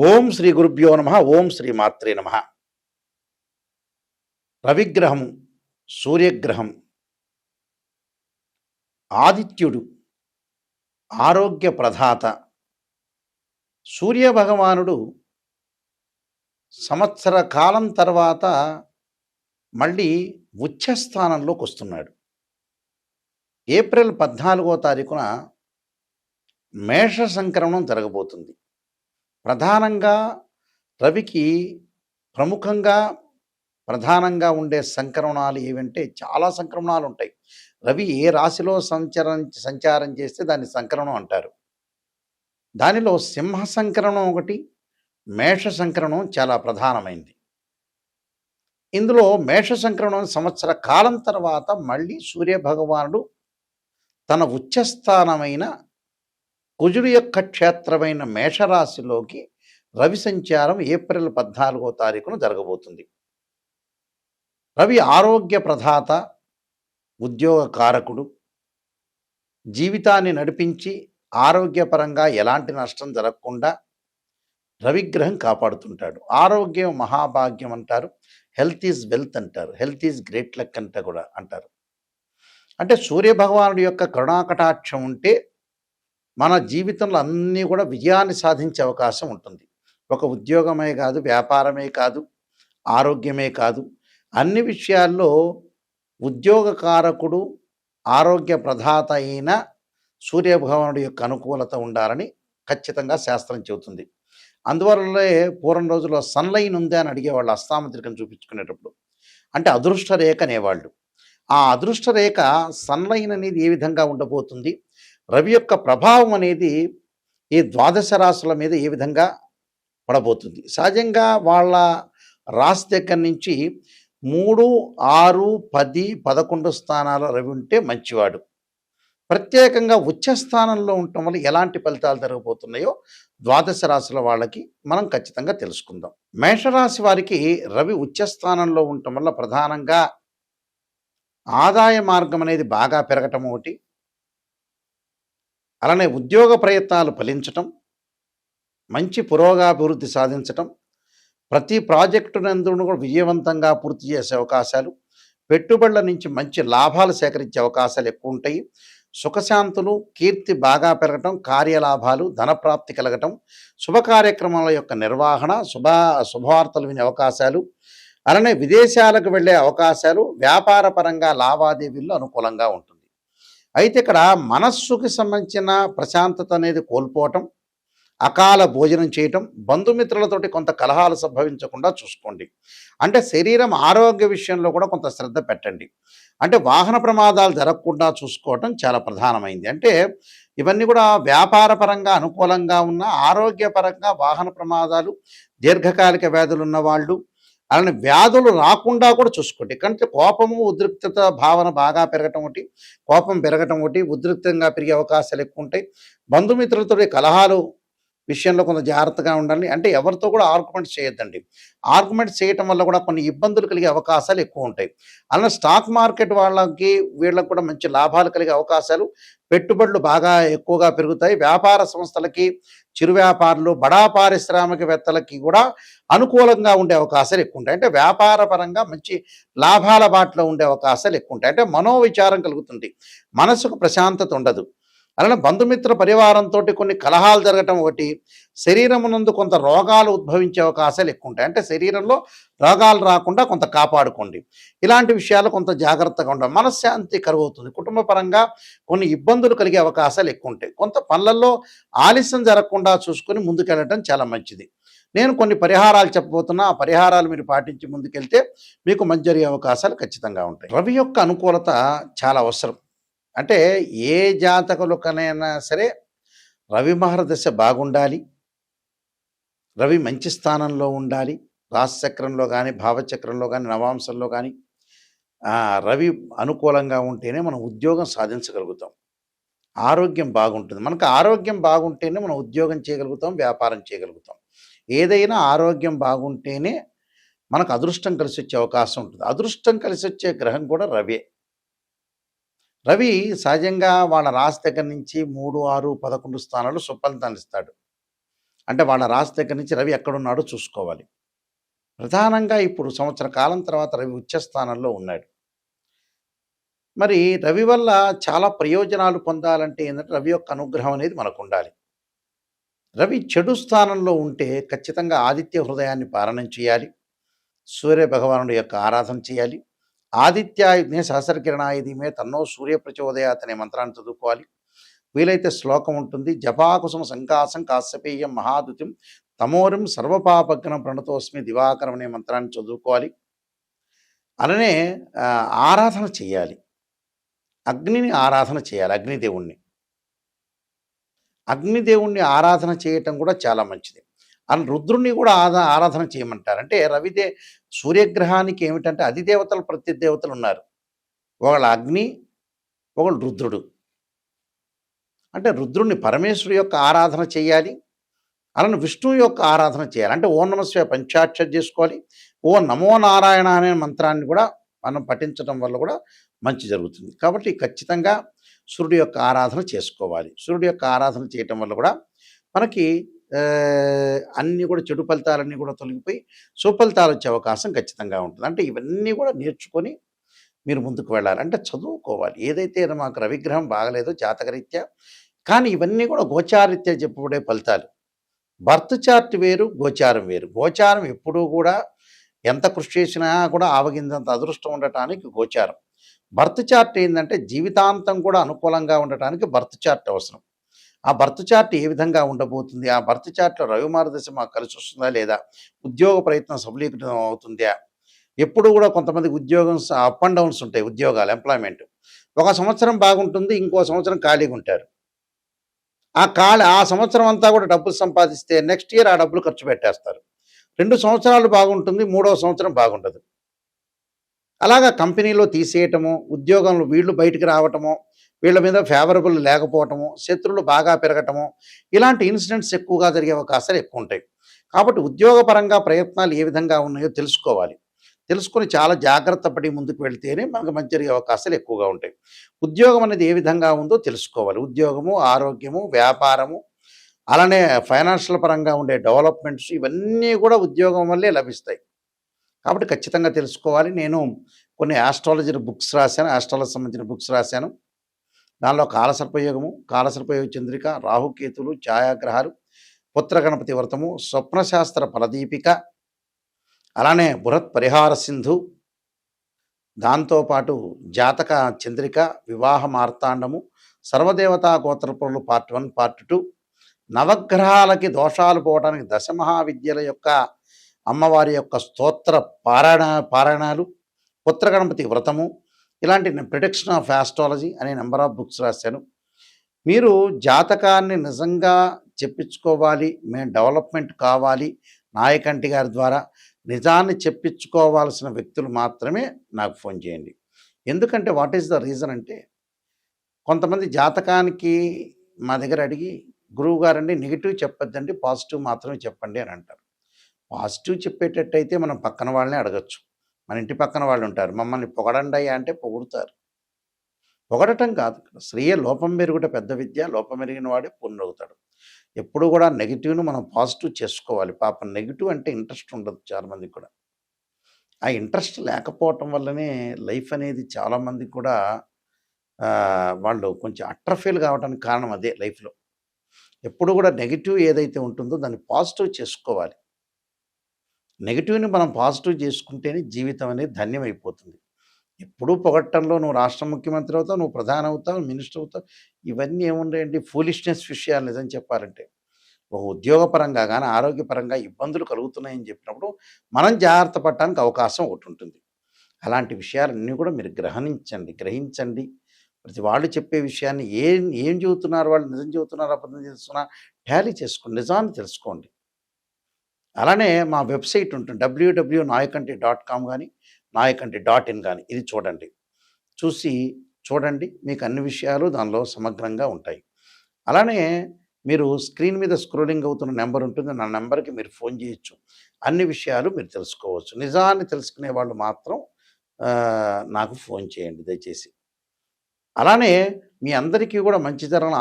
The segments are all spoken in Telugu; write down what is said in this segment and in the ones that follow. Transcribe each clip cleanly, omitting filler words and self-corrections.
ఓం శ్రీ గురుభ్యో నమ. ఓం శ్రీ మాత్రే నమ. రవిగ్రహము, సూర్యగ్రహం, ఆదిత్యుడు, ఆరోగ్య ప్రదాత. సూర్యభగవానుడు సంవత్సర కాలం తర్వాత మళ్ళీ ఉచ్చస్థానంలోకి వస్తున్నాడు. ఏప్రిల్ 14వ తారీఖున మేష సంక్రమణం జరగబోతుంది. ప్రధానంగా రవికి ప్రధానంగా ఉండే సంక్రమణాలు ఏవంటే చాలా సంక్రమణాలు ఉంటాయి. రవి ఏ రాశిలో సంచారం చేస్తే దాన్ని సంక్రమణం అంటారు. దానిలో సింహ సంక్రమణం ఒకటి, మేష సంక్రమణం చాలా ప్రధానమైంది. ఇందులో మేష సంక్రమణం సంవత్సర కాలం తర్వాత మళ్ళీ సూర్యభగవానుడు తన ఉచ్చస్థానమైన కుజుడు యొక్క క్షేత్రమైన మేషరాశిలోకి రవి సంచారం ఏప్రిల్ 14వ తారీఖున జరగబోతుంది. రవి ఆరోగ్య ప్రదాత, ఉద్యోగ కారకుడు, జీవితాన్ని నడిపించి ఆరోగ్యపరంగా ఎలాంటి నష్టం జరగకుండా రవిగ్రహం కాపాడుతుంటాడు. ఆరోగ్యం మహాభాగ్యం అంటారు, హెల్త్ ఈజ్ వెల్త్ అంటారు, హెల్త్ ఈజ్ గ్రేట్ లక్ అంట కూడా అంటారు. అంటే సూర్యభగవానుడి యొక్క కరుణాకటాక్షం ఉంటే మన జీవితంలో అన్నీ కూడా విజయాన్ని సాధించే అవకాశం ఉంటుంది. ఒక ఉద్యోగమే కాదు, వ్యాపారమే కాదు, ఆరోగ్యమే కాదు, అన్ని విషయాల్లో ఉద్యోగకారకుడు, ఆరోగ్య ప్రదాత అయిన సూర్యభగవానుడి యొక్క అనుకూలత ఉండాలని ఖచ్చితంగా శాస్త్రం చెబుతుంది. అందువల్లే పూర్వం రోజుల్లో సన్లైన్ ఉందా అని అడిగేవాళ్ళు అస్తాముద్రికను చూపించుకునేటప్పుడు. అంటే అదృష్ట రేఖ అనేవాళ్ళు. ఆ అదృష్ట రేఖ సన్లైన్ అనేది ఏ విధంగా ఉండబోతుంది, రవి యొక్క ప్రభావం అనేది ఈ ద్వాదశ రాశుల మీద ఏ విధంగా పడబోతుంది. సహజంగా వాళ్ళ రాశి దగ్గర నుంచి 3, 6, 10, 11 స్థానాల రవి ఉంటే మంచివాడు. ప్రత్యేకంగా ఉచ్చస్థానంలో ఉండటం వల్ల ఎలాంటి ఫలితాలు జరగబోతున్నాయో ద్వాదశ రాశుల వాళ్ళకి మనం ఖచ్చితంగా తెలుసుకుందాం. మేషరాశి వారికి రవి ఉచ్చస్థానంలో ఉండటం వల్ల ప్రధానంగా ఆదాయ మార్గం అనేది బాగా పెరగటం ఒకటి, అలానే ఉద్యోగ ప్రయత్నాలు ఫలించటం, మంచి పురోగాభివృద్ధి సాధించటం, ప్రతి ప్రాజెక్టునందును కూడా విజయవంతంగా పూర్తి చేసే అవకాశాలు, పెట్టుబడుల నుంచి మంచి లాభాలు సేకరించే అవకాశాలు ఎక్కువ ఉంటాయి. సుఖశాంతులు, కీర్తి బాగా పెరగటం, కార్యలాభాలు, ధనప్రాప్తి కలగటం, శుభ కార్యక్రమాల యొక్క నిర్వహణ, శుభవార్తలు వినే అవకాశాలు, అలానే విదేశాలకు వెళ్ళే అవకాశాలు, వ్యాపార పరంగా లావాదేవీల్లో అనుకూలంగా ఉంటుంది. అయితే ఇక్కడ మనస్సుకి సంబంధించిన ప్రశాంతత అనేది కోల్పోవటం, అకాల భోజనం చేయటం, బంధుమిత్రులతోటి కొంత కలహాలు సంభవించకుండా చూసుకోండి. అంటే శరీరం ఆరోగ్య విషయంలో కూడా కొంత శ్రద్ధ పెట్టండి. అంటే వాహన ప్రమాదాలు జరగకుండా చూసుకోవటం చాలా ప్రధానమైంది. అంటే ఇవన్నీ కూడా వ్యాపార పరంగా అనుకూలంగా ఉన్న, ఆరోగ్యపరంగా వాహన ప్రమాదాలు, దీర్ఘకాలిక వ్యాధులు ఉన్నవాళ్ళు, అలానే వ్యాధులు రాకుండా కూడా చూసుకోండి. కానీ కోపము, ఉద్రిక్తత భావన బాగా పెరగటం ఒకటి, కోపం పెరగటం ఒకటి, ఉద్రిక్తంగా పెరిగే అవకాశాలు ఎక్కువ ఉంటాయి. బంధుమిత్రులతో కలహాలు విషయంలో కొంత జాగ్రత్తగా ఉండాలి. అంటే ఎవరితో కూడా ఆర్గ్యుమెంట్స్ చేయొద్దండి. ఆర్గ్యుమెంట్స్ చేయటం వల్ల కూడా కొన్ని ఇబ్బందులు కలిగే అవకాశాలు ఎక్కువ ఉంటాయి. అలానే స్టాక్ మార్కెట్ వీళ్ళకి కూడా మంచి లాభాలు కలిగే అవకాశాలు, పెట్టుబడులు బాగా ఎక్కువగా పెరుగుతాయి. వ్యాపార సంస్థలకి, చిరు వ్యాపారులు, బడా పారిశ్రామికవేత్తలకి కూడా అనుకూలంగా ఉండే అవకాశాలు ఎక్కువ ఉంటాయి. అంటే వ్యాపార పరంగా మంచి లాభాల బాటలో ఉండే అవకాశాలు ఎక్కువ ఉంటాయి. అంటే మనోవిచారం కలుగుతుంది, మనసుకు ప్రశాంతత ఉండదు. అలానే బంధుమిత్ర పరివారంతో కొన్ని కలహాలు జరగటం ఒకటి, శరీరమునందు కొంత రోగాలు ఉద్భవించే అవకాశాలు ఎక్కువ ఉంటాయి. అంటే శరీరంలో రోగాలు రాకుండా కొంత కాపాడుకోండి. ఇలాంటి విషయాలు కొంత జాగ్రత్తగా ఉండాలి. మనశ్శాంతి కరువవుతుంది. కుటుంబ పరంగా కొన్ని ఇబ్బందులు కలిగే అవకాశాలు ఎక్కువ ఉంటాయి. కొంత పనులలో ఆలస్యం జరగకుండా చూసుకొని ముందుకెళ్ళటం చాలా మంచిది. నేను కొన్ని పరిహారాలు చెప్పబోతున్నా. ఆ పరిహారాలు మీరు పాటించి ముందుకెళ్తే మీకు మంచి జరిగే అవకాశాలు ఖచ్చితంగా ఉంటాయి. రవి యొక్క అనుకూలత చాలా అవసరం. అంటే ఏ జాతకులకనైనా సరే రవి మహర్దశ బాగుండాలి, రవి మంచి స్థానంలో ఉండాలి. రాశిచక్రంలో కానీ, భావచక్రంలో కానీ, నవాంశంలో కానీ రవి అనుకూలంగా ఉంటేనే మనం ఉద్యోగం సాధించగలుగుతాం, ఆరోగ్యం బాగుంటుంది. మనకు ఆరోగ్యం బాగుంటేనే మనం ఉద్యోగం చేయగలుగుతాం, వ్యాపారం చేయగలుగుతాం. ఏదైనా ఆరోగ్యం బాగుంటేనే మనకు అదృష్టం కలిసి వచ్చే అవకాశం ఉంటుంది. అదృష్టం కలిసి వచ్చే గ్రహం కూడా రవే. రవి సహజంగా వాళ్ళ రాశి దగ్గర నుంచి 3, 6, 11 స్థానాలు సుఫలితాన్ని ఇస్తాడు. అంటే వాళ్ళ రాశి దగ్గర నుంచి రవి ఎక్కడున్నాడో చూసుకోవాలి. ప్రధానంగా ఇప్పుడు సంవత్సర కాలం తర్వాత రవి ఉచ్చ స్థానంలో ఉన్నాడు. మరి రవి వల్ల చాలా ప్రయోజనాలు పొందాలంటే ఏంటంటే రవి యొక్క అనుగ్రహం అనేది మనకుండాలి. రవి చెడు స్థానంలో ఉంటే ఖచ్చితంగా ఆదిత్య హృదయాన్ని పాలనం చేయాలి. సూర్య భగవానుడి యొక్క ఆరాధన చేయాలి. ఆదిత్యాయుధ్నే సహస్రకిరణాయ ధీమహి తన్నో సూర్య ప్రచోదయాత్ అనే మంత్రాన్ని చదువుకోవాలి. వీలైతే శ్లోకం ఉంటుంది. జపాకుసుమ సంకాసం కాశ్యపేయం మహాదుతిం తమోరిం సర్వపాపగ్నం ప్రణతోస్మి దివాకరం అనే మంత్రాన్ని చదువుకోవాలి. అలానే ఆరాధన చేయాలి. అగ్నిని ఆరాధన చేయాలి. అగ్నిదేవుణ్ణి ఆరాధన చేయటం కూడా చాలా మంచిది. అలా రుద్రుణ్ణి కూడా ఆరాధన చేయమంటారు. అంటే సూర్యగ్రహానికి ఏమిటంటే అధిదేవతలు ప్రత్యదేవతలు ఉన్నారు. ఒకళ్ళ అగ్ని, ఒకళ్ళు రుద్రుడు. అంటే రుద్రుణ్ణి పరమేశ్వరుడు యొక్క ఆరాధన చేయాలి. అలానే విష్ణువు యొక్క ఆరాధన చేయాలి. అంటే ఓం నమః పంచాక్షరి చేసుకోవాలి. ఓం నమో నారాయణ అనే మంత్రాన్ని కూడా మనం పఠించడం వల్ల కూడా మంచి జరుగుతుంది. కాబట్టి ఖచ్చితంగా సూర్యుడి యొక్క ఆరాధన చేసుకోవాలి. సూర్యుడి యొక్క ఆరాధన చేయటం వల్ల కూడా మనకి అన్నీ కూడా చెడు ఫలితాలన్నీ కూడా తొలగిపోయి సుఫలితాలు వచ్చే అవకాశం ఖచ్చితంగా ఉంటుంది. అంటే ఇవన్నీ కూడా నేర్చుకొని మీరు ముందుకు వెళ్ళాలి. అంటే చదువుకోవాలి. ఏదైతే మాకు రవిగ్రహం బాగలేదో జాతకరీత్యా, కానీ ఇవన్నీ కూడా గోచారీత్యా చెప్పబడే ఫలితాలు. బర్త్ చార్ట్ వేరు, గోచారం వేరు. గోచారం ఎప్పుడూ కూడా ఎంత కృషి చేసినా కూడా ఆవగింజంత అదృష్టం ఉండటానికి గోచారం. బర్త్ చార్ట్ ఏంటంటే జీవితాంతం కూడా అనుకూలంగా ఉండటానికి బర్త్ చార్ట్ అవసరం. ఆ బర్త్ చార్ట్ ఏ విధంగా ఉండబోతుంది, ఆ బర్త్ చార్ట్లో రవి మార్గదర్శి మాకు కలిసి వస్తుందా లేదా, ఉద్యోగ ప్రయత్నం సఫలీకృతం అవుతుందా, ఎప్పుడు కూడా కొంతమందికి ఉద్యోగం అప్ అండ్ డౌన్స్ ఉంటాయి. ఉద్యోగాలు ఎంప్లాయ్మెంట్ ఒక సంవత్సరం బాగుంటుంది, ఇంకో సంవత్సరం ఖాళీగా ఉంటారు. ఆ సంవత్సరం అంతా కూడా డబ్బులు సంపాదిస్తే నెక్స్ట్ ఇయర్ ఆ డబ్బులు ఖర్చు పెట్టేస్తారు. 2 సంవత్సరాలు బాగుంటుంది, 3వ సంవత్సరం బాగుండదు. అలాగా కంపెనీలో తీసేయటము, ఉద్యోగంలో వీళ్ళు బయటికి రావటము, వీళ్ళ మీద ఫేవరబుల్ లేకపోవటము, శత్రువులు బాగా పెరగటము, ఇలాంటి ఇన్సిడెంట్స్ ఎక్కువగా జరిగే అవకాశాలు ఎక్కువ ఉంటాయి. కాబట్టి ఉద్యోగపరంగా ప్రయత్నాలు ఏ విధంగా ఉన్నాయో తెలుసుకోవాలి. తెలుసుకొని చాలా జాగ్రత్త పడి ముందుకు వెళ్తేనే మనకు మంచి జరిగే అవకాశాలు ఎక్కువగా ఉంటాయి. ఉద్యోగం అనేది ఏ విధంగా ఉందో తెలుసుకోవాలి. ఉద్యోగము, ఆరోగ్యము, వ్యాపారము, అలానే ఫైనాన్షియల్ పరంగా ఉండే డెవలప్మెంట్స్ ఇవన్నీ కూడా ఉద్యోగం వల్లే లభిస్తాయి. కాబట్టి ఖచ్చితంగా తెలుసుకోవాలి. నేను కొన్ని ఆస్ట్రాలజీ బుక్స్ రాశాను. ఆస్ట్రాలజీ సంబంధించిన బుక్స్ రాశాను. దానిలో కాలసర్పయోగము, కాలసర్పయోగ చంద్రిక, రాహుకేతులు, ఛాయాగ్రహాలు, పుత్రగణపతి వ్రతము, స్వప్నశాస్త్ర ఫలదీపిక, అలానే బృహత్ పరిహార సింధు, దాంతోపాటు జాతక చంద్రిక, వివాహ మార్తాండము, సర్వదేవతా గోత్రపురులు పార్ట్ 1, పార్ట్ 2, నవగ్రహాలకి దోషాలు పోవడానికి దశమహావిద్యల యొక్క అమ్మవారి యొక్క స్తోత్ర పారాయణాలు, పుత్రగణపతి వ్రతము, ఇలాంటి ప్రిడిక్షన్ ఆఫ్ ఆస్ట్రాలజీ అనే నెంబర్ ఆఫ్ బుక్స్ రాశాను. మీరు జాతకాన్ని నిజంగా చెప్పించుకోవాలి, మేము డెవలప్మెంట్ కావాలి, నాయకంటి గారి ద్వారా నిజాన్ని చెప్పించుకోవాల్సిన వ్యక్తులు మాత్రమే నాకు ఫోన్ చేయండి. ఎందుకంటే వాట్ ఈస్ ద రీజన్ అంటే, కొంతమంది జాతకానికి మా దగ్గర అడిగి, గురువు గారండి నెగిటివ్ చెప్పొద్దండి, పాజిటివ్ మాత్రమే చెప్పండి అని అంటారు. పాజిటివ్ చెప్పేటట్టయితే మనం పక్కన వాళ్ళని అడగచ్చు. మన ఇంటి పక్కన వాళ్ళు ఉంటారు, మమ్మల్ని పొగడండి అంటే పొగుడుతారు. పొగడటం కాదు, స్త్రీయ లోపం మెరుగుట పెద్ద విద్య, లోపం మెరిగిన వాడే పూర్ణవుతాడు. ఎప్పుడు కూడా నెగిటివ్ను మనం పాజిటివ్ చేసుకోవాలి. పాపం నెగిటివ్ అంటే ఇంట్రెస్ట్ ఉండదు చాలామందికి కూడా. ఆ ఇంట్రెస్ట్ లేకపోవటం వల్లనే లైఫ్ అనేది చాలామందికి కూడా వాళ్ళు కొంచెం అట్రఫీల్ కావడానికి కారణం అదే లైఫ్లో. ఎప్పుడు కూడా నెగిటివ్ ఏదైతే ఉంటుందో దాన్ని పాజిటివ్ చేసుకోవాలి. నెగిటివ్ని మనం పాజిటివ్ చేసుకుంటేనే జీవితం అనేది ధన్యమైపోతుంది. ఎప్పుడూ పొగట్టంలో నువ్వు రాష్ట్ర ముఖ్యమంత్రి అవుతావు, నువ్వు ప్రధాని అవుతావు, మినిస్టర్ అవుతావు, ఇవన్నీ ఏముండేయండి ఫూలిష్నెస్ విషయాలు. నిజం చెప్పాలంటే ఒక ఉద్యోగపరంగా కానీ ఆరోగ్యపరంగా ఇబ్బందులు కలుగుతున్నాయని చెప్పినప్పుడు మనం జాగ్రత్త పడటానికి అవకాశం ఒకటి ఉంటుంది. అలాంటి విషయాలన్నీ కూడా మీరు గ్రహించండి. ప్రతి వాళ్ళు చెప్పే విషయాన్ని ఏం చెబుతున్నారు, వాళ్ళు నిజం చెబుతున్నారు, అబద్ధం చేస్తున్నారు, టాలీ చేసుకోండి, నిజాన్ని తెలుసుకోండి. అలానే మా వెబ్సైట్ ఉంటుంది www.nayakanti.com కానీ nayakanti.in కానీ, ఇది చూడండి, మీకు అన్ని విషయాలు దానిలో సమగ్రంగా ఉంటాయి. అలానే మీరు స్క్రీన్ మీద స్క్రోలింగ్ అవుతున్న నెంబర్ ఉంటుంది, నా నెంబర్కి మీరు ఫోన్ చేయొచ్చు. అన్ని విషయాలు మీరు తెలుసుకోవచ్చు. నిజాన్ని తెలుసుకునే వాళ్ళు మాత్రం నాకు ఫోన్ చేయండి దయచేసి. అలానే మీ అందరికీ కూడా మంచి జరగాలని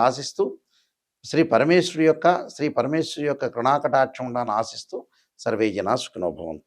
ఆశిస్తూ శ్రీ పరమేశ్వరి యొక్క కరుణాకటాక్షం ఉండాలని ఆశిస్తూ సర్వే జనా సుఖినో భవంతు.